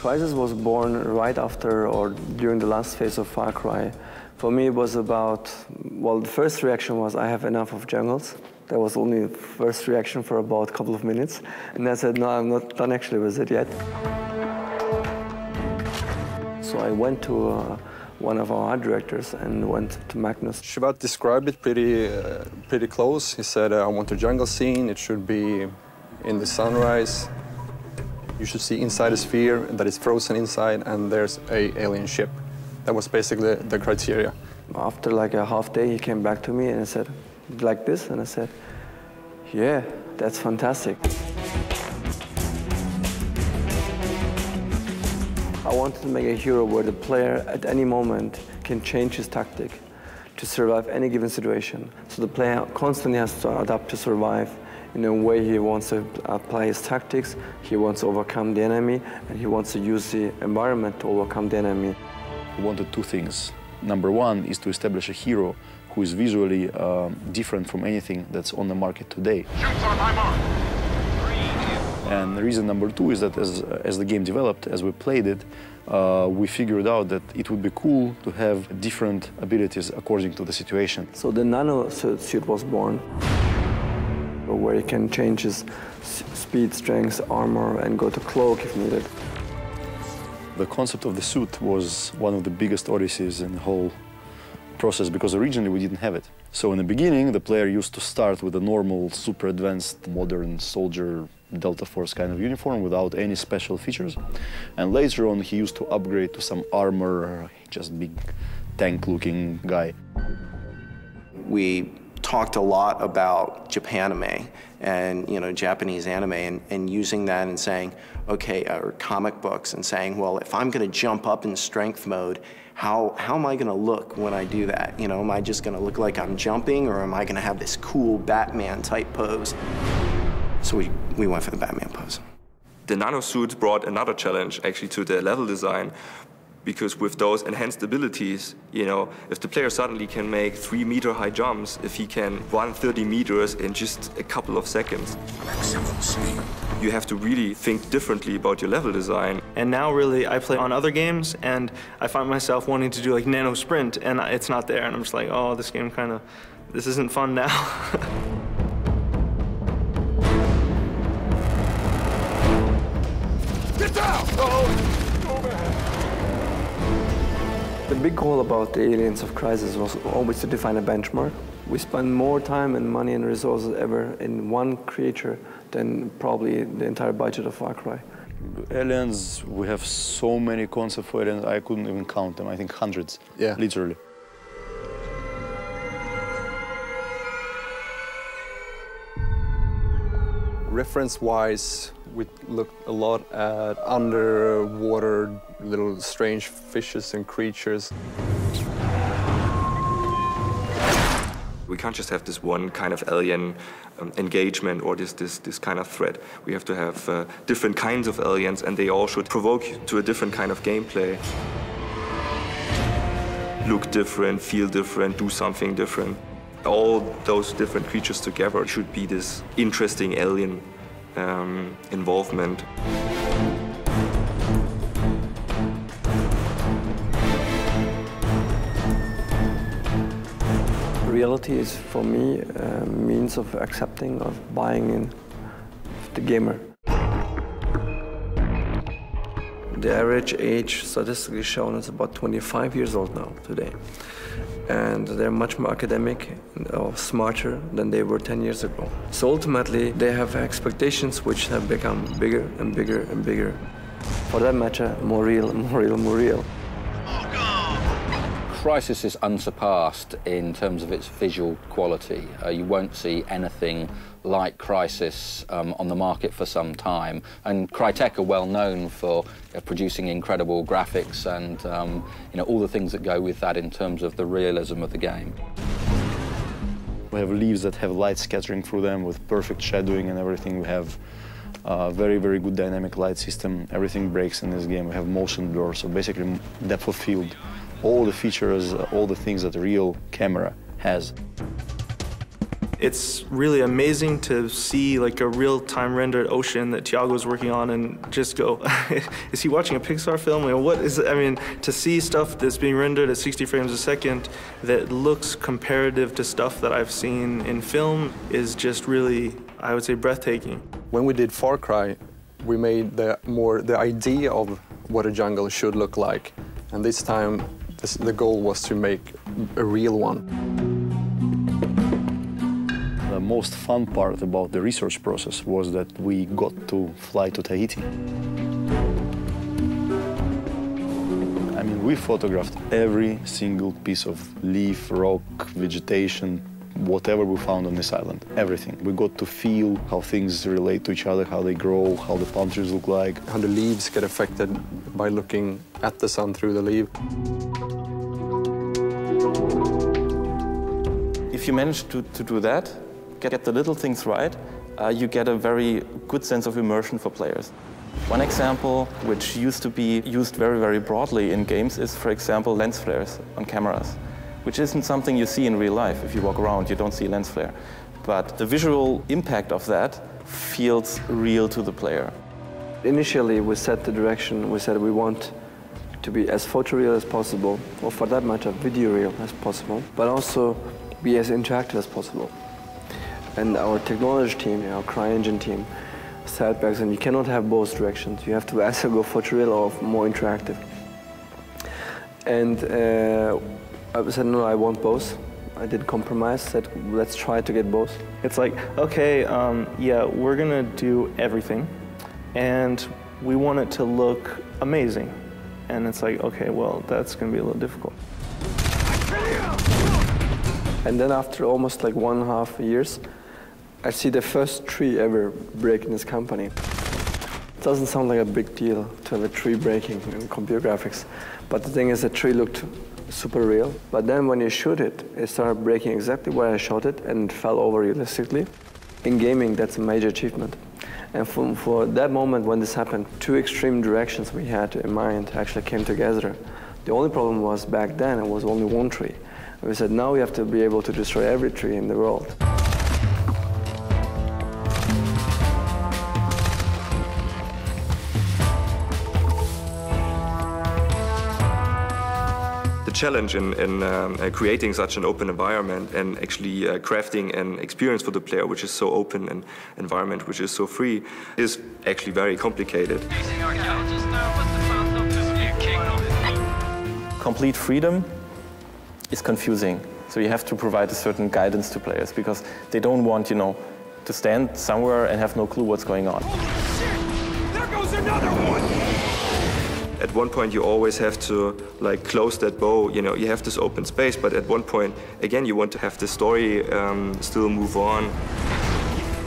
Crysis was born right after or during the last phase of Far Cry. For me, it was about, well, the first reaction was I have enough of jungles. That was only the first reaction for about a couple of minutes. And I said, no, I'm not done actually with it yet. So I went to one of our art directors and went to Magnus. Shivat described it pretty close. He said, I want a jungle scene. It should be in the sunrise. You should see inside a sphere that is frozen inside, and there's an alien ship. That was basically the criteria. After like a half day, he came back to me and said, like this? And I said, yeah, that's fantastic. I wanted to make a hero where the player at any moment can change his tactic to survive any given situation. So the player constantly has to adapt to survive in a way he wants to apply his tactics, he wants to overcome the enemy, and he wants to use the environment to overcome the enemy. We wanted two things. Number one is to establish a hero who is visually different from anything that's on the market today. Shoots on my mark. And the reason number two is that as the game developed, as we played it, we figured out that it would be cool to have different abilities according to the situation. So the nano suit was born, where he can change his speed, strength, armor, and go to cloak if needed. The concept of the suit was one of the biggest odysseys in the whole process, because originally we didn't have it. So in the beginning, the player used to start with a normal, super advanced, modern soldier Delta Force kind of uniform without any special features. And later on, he used to upgrade to some armor, just big tank-looking guy. We talked a lot about Japanime and Japanese anime and using that and saying, okay, or comic books and saying, well, if I'm going to jump up in strength mode, how am I going to look when I do that? Am I just going to look like I'm jumping, or am I going to have this cool Batman type pose? So we went for the Batman pose. The nanosuit brought another challenge actually to the level design, because with those enhanced abilities, if the player suddenly can make 3-meter high jumps, if he can run 30 meters in just a couple of seconds, you have to really think differently about your level design. And now really I play on other games and I find myself wanting to do like nano sprint and it's not there, and I'm just like, oh, this game this isn't fun now. Get down! The big goal about the aliens of Crysis was always to define a benchmark. We spend more time and money and resources ever in one creature than probably the entire budget of Far Cry. Aliens, we have so many concepts for aliens, I couldn't even count them. I think hundreds, yeah, literally. Reference-wise, we looked a lot at underwater little strange fishes and creatures. We can't just have this one kind of alien engagement or this kind of threat. We have to have different kinds of aliens, and they all should provoke you to a different kind of gameplay. Look different, feel different, do something different. All those different creatures together should be this interesting alien involvement. Reality is, for me, a means of accepting, of buying in the gamer. The average age statistically shown is about 25 years old now, today. And they're much more academic or smarter than they were 10 years ago. So ultimately, they have expectations which have become bigger and bigger and bigger. For that matter, more real, more real, more real. Crysis is unsurpassed in terms of its visual quality. You won't see anything like Crysis on the market for some time. And Crytek are well known for producing incredible graphics and you know, all the things that go with that in terms of the realism of the game. We have leaves that have light scattering through them with perfect shadowing and everything. We have a very, very good dynamic light system. Everything breaks in this game. We have motion blur, so basically depth of field. All the features, all the things that a real camera has. It's really amazing to see like a real-time rendered ocean that Thiago's working on and just go, is he watching a Pixar film? Like, what is it? I mean, to see stuff that's being rendered at 60 frames a second that looks comparative to stuff that I've seen in film is just really, I would say, breathtaking. When we did Far Cry, we made the idea of what a jungle should look like. And this time, the goal was to make a real one. The most fun part about the research process was that we got to fly to Tahiti. I mean, we photographed every single piece of leaf, rock, vegetation, whatever we found on this island, everything. We got to feel how things relate to each other, how they grow, how the palm trees look like. How the leaves get affected by looking at the sun through the leaf. If you manage to do that, get the little things right, you get a very good sense of immersion for players. One example, which used to be used very, very broadly in games, is, for example, lens flares on cameras, which isn't something you see in real life. If you walk around, you don't see a lens flare. But the visual impact of that feels real to the player. Initially, we set the direction. We said we want to be as photoreal as possible, or for that matter, video real as possible, but also be as interactive as possible. And our technology team, our CryEngine team, said back then, you cannot have both directions. You have to either go photoreal or more interactive. And I said, no, I want both. I did compromise, said, let's try to get both. It's like, okay, yeah, we're gonna do everything, and we want it to look amazing. And it's like, okay, well, that's gonna be a little difficult. And then after almost like 1.5 years, I see the first tree ever break in this company. It doesn't sound like a big deal to have a tree breaking in computer graphics, but the thing is the tree looked super real. But then when you shoot it, it started breaking exactly where I shot it and it fell over realistically. In gaming, that's a major achievement. And for that moment when this happened, two extreme directions we had in mind actually came together. The only problem was back then it was only one tree. And we said now we have to be able to destroy every tree in the world. The challenge in creating such an open environment and actually crafting an experience for the player which is so open and environment which is so free is actually very complicated. Complete freedom is confusing, so you have to provide a certain guidance to players because they don't want, you know, to stand somewhere and have no clue what's going on. Holy shit! There goes another one! At one point you always have to like close that bow, you know, you have this open space, but at one point, again, you want to have the story still move on.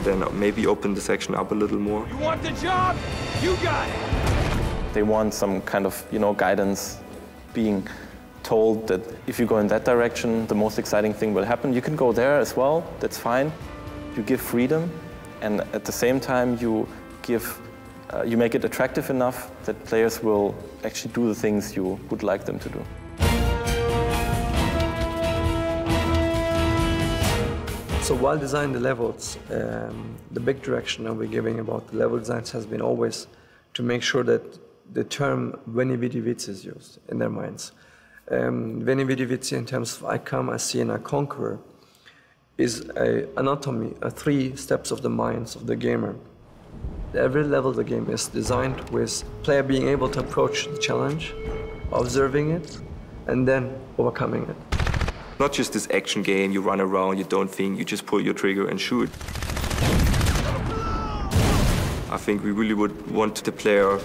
Then maybe open the section up a little more. You want the job? You got it! They want some kind of, you know, guidance, being told that if you go in that direction, the most exciting thing will happen. You can go there as well, that's fine. You give freedom, and at the same time you make it attractive enough that players will actually do the things you would like them to do. So while designing the levels, the big direction that we're giving about the level designs has been always to make sure that the term Veni Vidi Vici is used in their minds. Veni Vidi Vici in terms of I come, I see, and I conquer is an anatomy, 3 steps of the minds of the gamer. Every level of the game is designed with player being able to approach the challenge, observing it, and then overcoming it. Not just this action game, you run around, you don't think, you just pull your trigger and shoot. I think we really would want the player